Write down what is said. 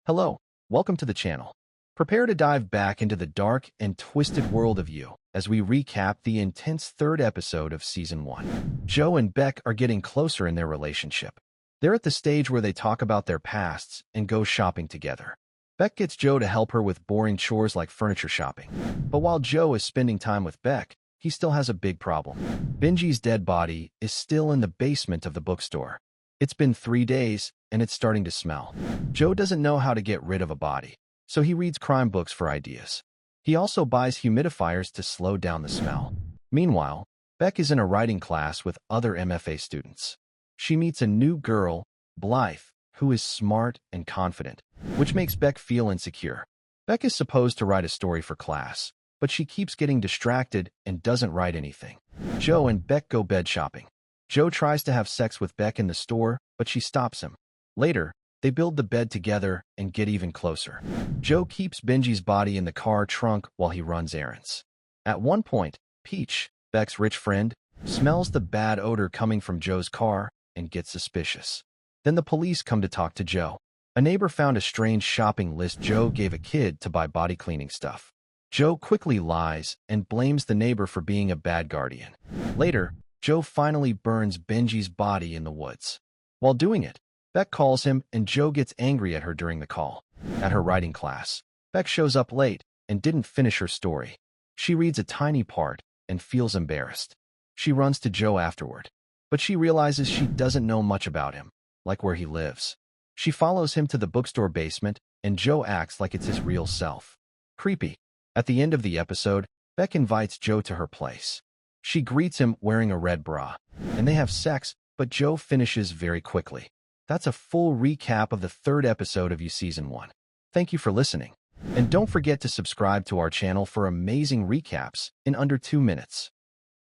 Hello, welcome to the channel. Prepare to dive back into the dark and twisted world of You as we recap the intense third episode of Season 1. Joe and Beck are getting closer in their relationship. They're at the stage where they talk about their pasts and go shopping together. Beck gets Joe to help her with boring chores like furniture shopping. But while Joe is spending time with Beck, he still has a big problem. Benji's dead body is still in the basement of the bookstore. It's been 3 days, and it's starting to smell. Joe doesn't know how to get rid of a body, so he reads crime books for ideas. He also buys humidifiers to slow down the smell. Meanwhile, Beck is in a writing class with other MFA students. She meets a new girl, Blythe, who is smart and confident, which makes Beck feel insecure. Beck is supposed to write a story for class, but she keeps getting distracted and doesn't write anything. Joe and Beck go bed shopping. Joe tries to have sex with Beck in the store, but she stops him. Later, they build the bed together and get even closer. Joe keeps Benji's body in the car trunk while he runs errands. At one point, Peach, Beck's rich friend, smells the bad odor coming from Joe's car and gets suspicious. Then the police come to talk to Joe. A neighbor found a strange shopping list Joe gave a kid to buy body cleaning stuff. Joe quickly lies and blames the neighbor for being a bad guardian. Later, Joe finally burns Benji's body in the woods. While doing it, Beck calls him and Joe gets angry at her during the call. At her writing class, Beck shows up late and didn't finish her story. She reads a tiny part and feels embarrassed. She runs to Joe afterward, but she realizes she doesn't know much about him, like where he lives. She follows him to the bookstore basement and Joe acts like it's his real self. Creepy. At the end of the episode, Beck invites Joe to her place. She greets him wearing a red bra, and they have sex, but Joe finishes very quickly. That's a full recap of the third episode of You Season 1. Thank you for listening. And don't forget to subscribe to our channel for amazing recaps in under 2 minutes.